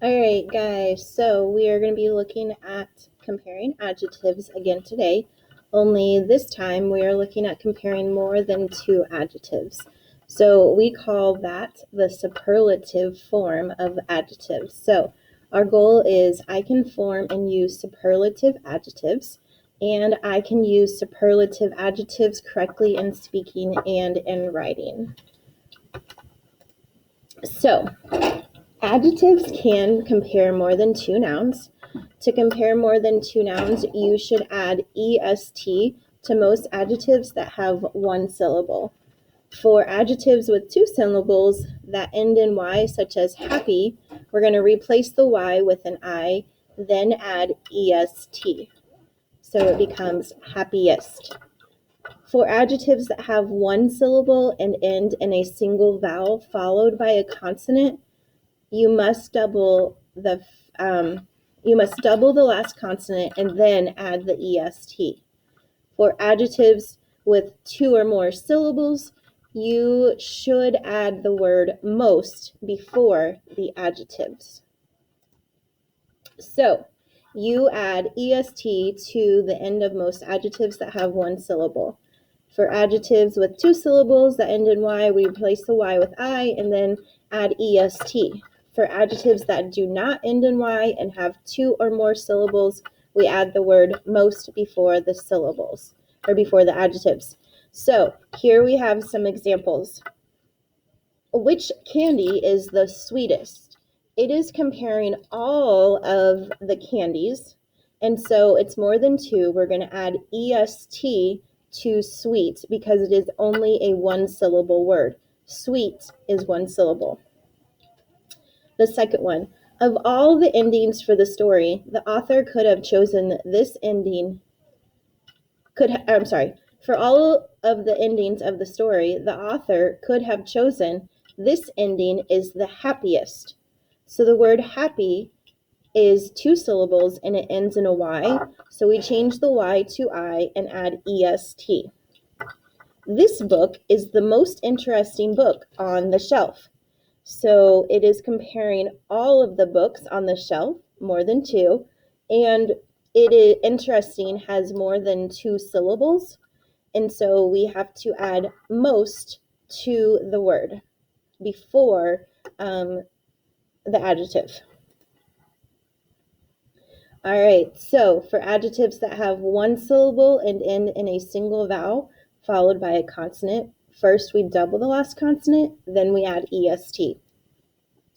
All right, guys, so we are going to be looking at comparing adjectives again today, only this time we are looking at comparing more than two adjectives. So we call that the superlative form of adjectives. So our goal is I can form and use superlative adjectives, and I can use superlative adjectives correctly in speaking and in writing. So adjectives can compare more than two nouns. To compare more than two nouns, you should add est to most adjectives that have one syllable. For adjectives with two syllables that end in y, such as happy, we're going to replace the y with an I, then add est. So it becomes happiest. For adjectives that have one syllable and end in a single vowel followed by a consonant, you must double the last consonant and then add the est. For adjectives with two or more syllables, you should add the word most before the adjectives. So you add est to the end of most adjectives that have one syllable. For adjectives with two syllables that end in y, we replace the y with I and then add est. For adjectives that do not end in y and have two or more syllables, we add the word most before the syllables, or before the adjectives. So here we have some examples. Which candy is the sweetest? It is comparing all of the candies, and so it's more than two. We're going to add est to sweet because it is only a one-syllable word. Sweet is one syllable. The second one, of all the endings for the story, the author could have chosen this ending. For all of the endings of the story, the author could have chosen this ending is the happiest. So the word happy is two syllables and it ends in a Y. So we change the Y to I and add est. This book is the most interesting book on the shelf. So it is comparing all of the books on the shelf, more than two, and it is interesting, has more than two syllables. And so we have to add most to the word before the adjective. All right, so for adjectives that have one syllable and end in a single vowel followed by a consonant, first we double the last consonant, then we add est.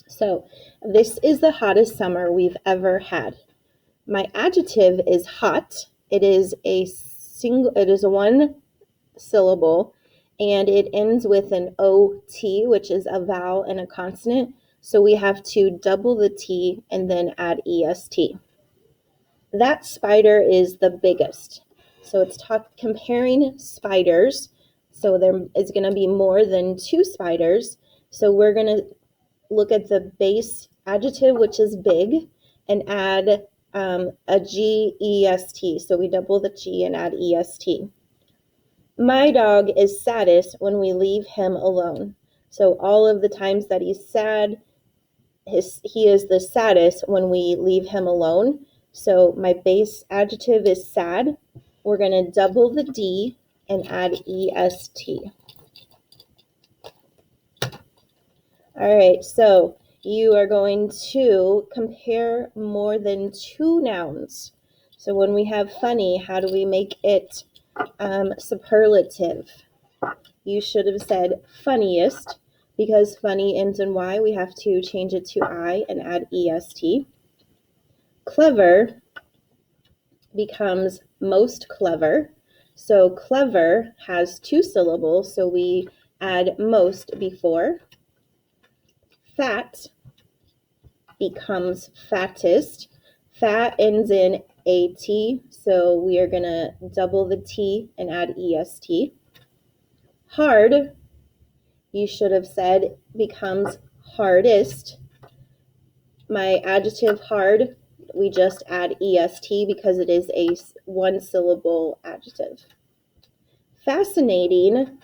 So this is the hottest summer we've ever had. My adjective is hot. It is a one syllable, and it ends with an ot, which is a vowel and a consonant. So we have to double the t and then add est. That spider is the biggest. So it's comparing spiders. So there is going to be more than two spiders. So we're going to look at the base adjective, which is big, and add a gest. So we double the g and add est. My dog is saddest when we leave him alone. So all of the times that he's sad, he is the saddest when we leave him alone. So my base adjective is sad. We're going to double the D and add est. All right, so you are going to compare more than two nouns. So when we have funny, how do we make it superlative? You should have said funniest, because funny ends in Y, we have to change it to I and add est. Clever becomes most clever. So clever has two syllables, so we add most before. Fat becomes fattest. Fat ends in at, so we are going to double the t and add est. Hard, you should have said, becomes hardest. My adjective hard, we just add est because it is a one syllable adjective. Fascinating,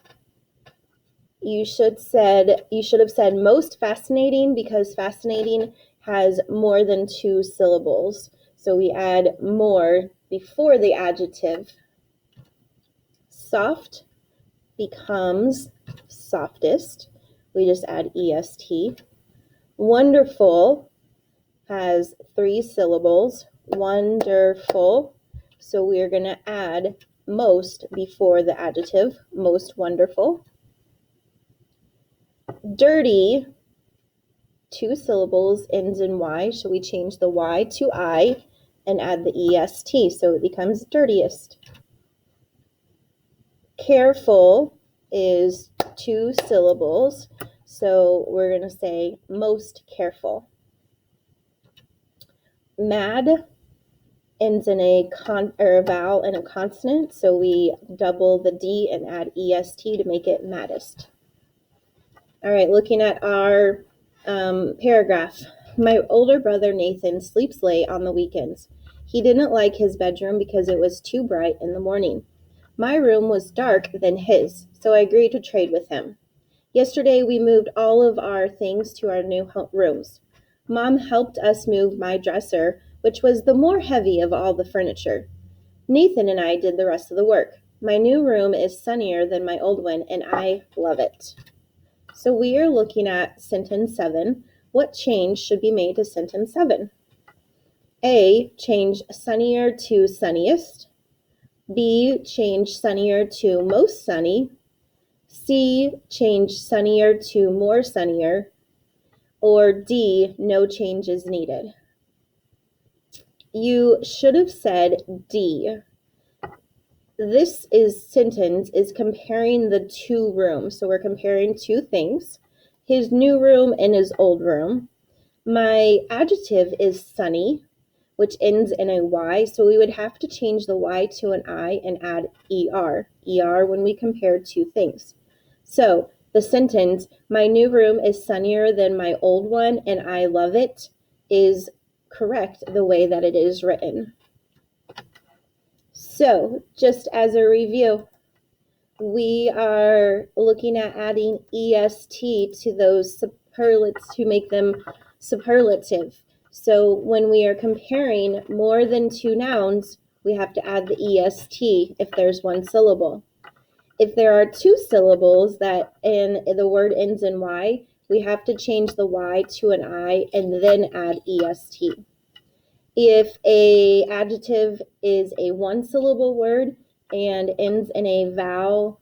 you should have said most fascinating because fascinating has more than 2 syllables. So we add more before the adjective. Soft becomes softest. We just add est. Wonderful has 3 syllables. Wonderful. So we're going to add most before the adjective. Most wonderful. Dirty, 2 syllables, ends in Y. So we change the Y to I and add the est. So it becomes dirtiest. Careful is 2 syllables. So we're going to say most careful. Mad ends in a vowel and a consonant, so we double the D and add est to make it maddest. All right, looking at our paragraph. My older brother Nathan sleeps late on the weekends. He didn't like his bedroom because it was too bright in the morning. My room was dark than his, so I agreed to trade with him. Yesterday we moved all of our things to our new rooms. Mom helped us move my dresser, which was the more heavy of all the furniture. Nathan and I did the rest of the work. My new room is sunnier than my old one, and I love it. So we are looking at sentence 7. What change should be made to sentence 7? A, change sunnier to sunniest. B, change sunnier to most sunny. C, change sunnier to more sunnier. Or D, no change is needed. You should have said D. This sentence is comparing the 2 rooms. So we're comparing 2 things, his new room and his old room. My adjective is sunny, which ends in a Y. So we would have to change the Y to an I and add ER. ER when we compare 2 things. So the sentence, my new room is sunnier than my old one and I love it, is correct the way that it is written. So just as a review, we are looking at adding est to those superlatives to make them superlative. So when we are comparing more than 2 nouns, we have to add the est if there's 1 syllable. If there are 2 syllables and the word ends in Y, we have to change the Y to an I and then add est. If an adjective is a 1-syllable word and ends in a vowel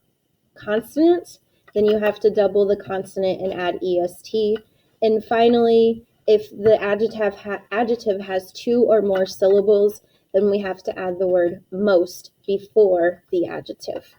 consonant, then you have to double the consonant and add est. And finally, if the adjective has 2 or more syllables, then we have to add the word most before the adjective.